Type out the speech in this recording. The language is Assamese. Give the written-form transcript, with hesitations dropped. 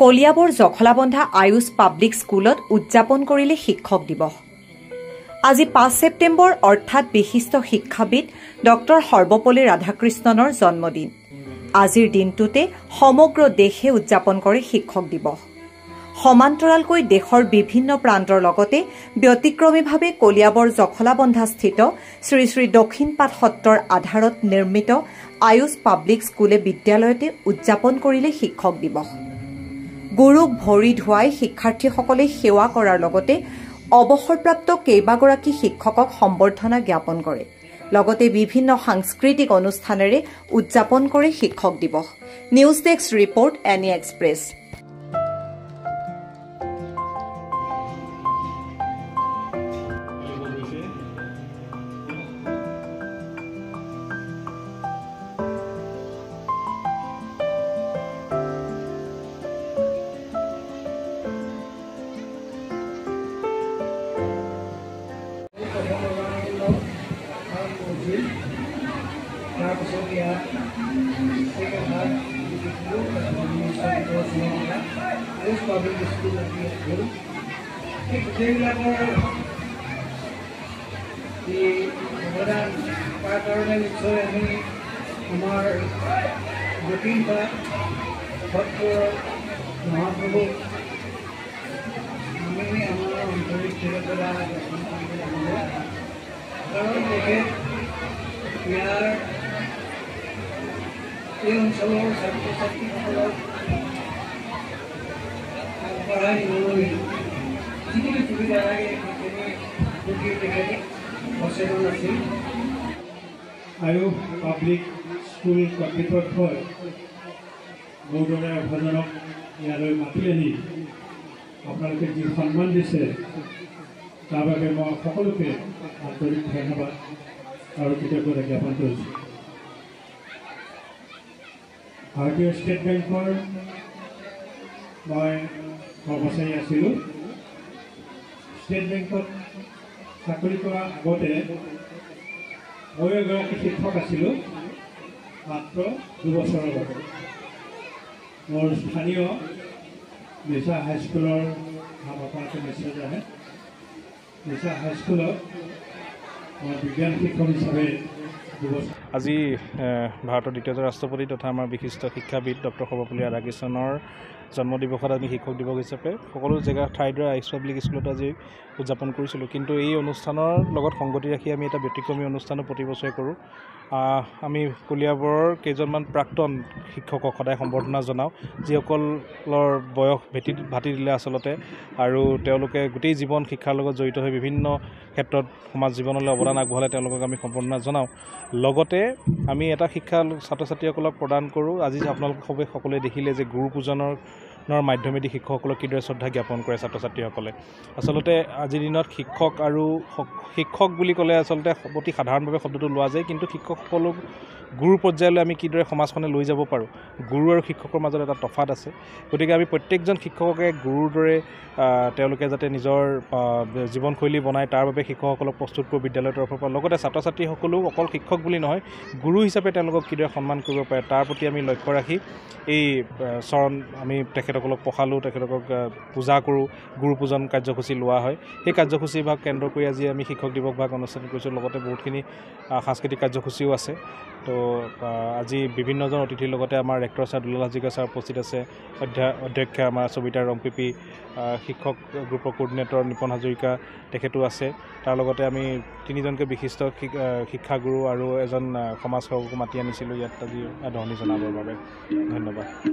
কলিয়াবৰ জখলাবন্ধা আয়ুষ পাব্লিক স্কুলত উদযাপন কৰিলে শিক্ষক দিৱস। আজি ৫ ছেপ্টেম্বৰ অৰ্থাৎ বিশিষ্ট শিক্ষাবিদ ডক্টৰ সৰ্বপল্লী ৰাধাকৃষ্ণনৰ জন্মদিন। আজিৰ দিনটোতে সমগ্ৰ দেশে উদযাপন কৰে শিক্ষক দিৱস। সমান্তৰালকৈ দেশৰ বিভিন্ন প্ৰান্তৰ লগতে ব্যতিক্ৰমীভাৱে কলিয়াবৰ জখলাবন্ধাস্থিত শ্ৰী শ্ৰী দক্ষিণপাট সত্ৰৰ আধাৰত নিৰ্মিত আয়ুষ পাব্লিক স্কুলে বিদ্যালয়তে উদযাপন কৰিলে শিক্ষক দিৱস। গুৰুক ভৰি ধুৱাই শিক্ষাৰ্থীসকলে সেৱা কৰাৰ লগতে অৱসৰপ্ৰাপ্ত কেইবাগৰাকী শিক্ষকক সম্বৰ্ধনা জ্ঞাপন কৰে। লগতে বিভিন্ন সাংস্কৃতিক অনুষ্ঠানেৰে উদযাপন কৰে শিক্ষক দিৱস। News desk report NE Express. মহাপ্ৰভু আমি আমাৰ অন্তৰীক কাৰণ তেখেত ইয়াৰ এই অঞ্চলৰ ছাত্ৰ ছাত্ৰীসকলক আগবঢ়াই নিবলৈ যিখিনি সুবিধা লাগে সেইখিনি প্ৰতি তেখেতে সচেতন আছিল। আয়ুষ পাব্লিক স্কুল কৰ্তৃপক্ষই মোৰ দৰে অভাজনক ইয়ালৈ মাতি আনি আপোনালোকে যি সন্মান দিছে তাৰ বাবে মই সকলোকে আন্তৰিক ধন্যবাদ আৰু কৃতজ্ঞতা জ্ঞাপন কৰিছোঁ। ভাৰতীয় ষ্টেট বেংকৰ মই কৰ্মচাৰী আছিলোঁ। ষ্টেট বেংকত চাকৰি কৰাৰ আগতে ময়ো এগৰাকী শিক্ষক আছিলোঁ মাত্ৰ 2 বছৰৰ আগতে। মোৰ স্থানীয় নিচা হাইস্কুলৰ নাম আপোনালোকে নিশ্চয় জানে। নিচা হাইস্কুলত মই বিজ্ঞান শিক্ষক হিচাপে 2 বছৰ। আজি ভাৰতৰ দ্বিতীয়জন ৰাষ্ট্ৰপতি তথা আমাৰ বিশিষ্ট শিক্ষাবিদ ডক্টৰ সৰ্বপল্লী ৰাধাকৃষ্ণনৰ জন্মদিৱসত আমি শিক্ষক দিৱস হিচাপে সকলো জেগা ঠাইডৰা আয়ুষ পাব্লিক স্কুলত আজি উদযাপন কৰিছিলোঁ। কিন্তু এই অনুষ্ঠানৰ লগত সংগতি ৰাখি আমি এটা ব্যতিক্ৰমী অনুষ্ঠানো প্ৰতি বছৰে কৰোঁ। আমি কলিয়াবৰৰ কেইজনমান প্ৰাক্তন শিক্ষকক সদায় সম্বৰ্ধনা জনাওঁ, যিসকলৰ বয়স ভাটি দিলে আচলতে, আৰু তেওঁলোকে গোটেই জীৱন শিক্ষাৰ লগত জড়িত হৈ বিভিন্ন ক্ষেত্ৰত সমাজ জীৱনলৈ অৱদান আগবঢ়ালে তেওঁলোকক আমি সম্বৰ্ধনা জনাওঁ। লগতে আমি এটা শিক্ষা ছাত্ৰ ছাত্ৰীসকলক প্ৰদান কৰোঁ। আজি আপোনালোকে সকলোৱে দেখিলে যে গুৰু পূজনৰ মাধ্যমেদি শিক্ষকসকলক কিদৰে শ্ৰদ্ধা জ্ঞাপন কৰে ছাত্ৰ ছাত্ৰীসকলে। আচলতে আজিৰ দিনত শিক্ষক বুলি ক'লে আচলতে অতি সাধাৰণভাৱে শব্দটো লোৱা যায়, কিন্তু শিক্ষকসকলক গুৰু পৰ্যায়লৈ আমি কিদৰে সমাজখনে লৈ যাব পাৰোঁ, গুৰু আৰু শিক্ষকৰ মাজত এটা তফাত আছে। গতিকে আমি প্ৰত্যেকজন শিক্ষককে গুৰুৰ দৰে তেওঁলোকে যাতে নিজৰ জীৱনশৈলী বনায় তাৰ বাবে শিক্ষকসকলক প্ৰস্তুত কৰোঁ বিদ্যালয়ৰ তৰফৰ পৰা। লগতে ছাত্ৰ ছাত্ৰীসকলেও অকল শিক্ষক বুলি নহয়, গুৰু হিচাপে তেওঁলোকক কিদৰে সন্মান কৰিব পাৰে তাৰ প্ৰতি আমি লক্ষ্য ৰাখি এই চৰণ আমি তেখেতসকলক পঢ়ালোঁ, তেখেতসকলক পূজা কৰোঁ, গুৰু পূজন কাৰ্যসূচী লোৱা হয়। সেই কাৰ্যসূচীভাগ কেন্দ্ৰ কৰি আজি আমি শিক্ষক দিৱস ভাগ অনুষ্ঠান কৰিছোঁ। লগতে বহুতখিনি সাংস্কৃতিক কাৰ্যসূচীও আছে। তো আজি বিভিন্নজন অতিথিৰ লগতে আমাৰ rector sir Dulal Hazarika sir উপস্থিত আছে, অধ্যক্ষা আমাৰ সবিতা ৰংপিপি, শিক্ষক গ্ৰুপৰ কোৰ্ডিনেটৰ নিপন হাজৰিকা তেখেতো আছে। তাৰ লগতে আমি 3জনকৈ বিশিষ্ট শিক্ষাগুৰু আৰু এজন সমাজ সেৱকো মাতি আনিছিলোঁ ইয়াত আজি আদৰণি জনাবৰ বাবে। ধন্যবাদ।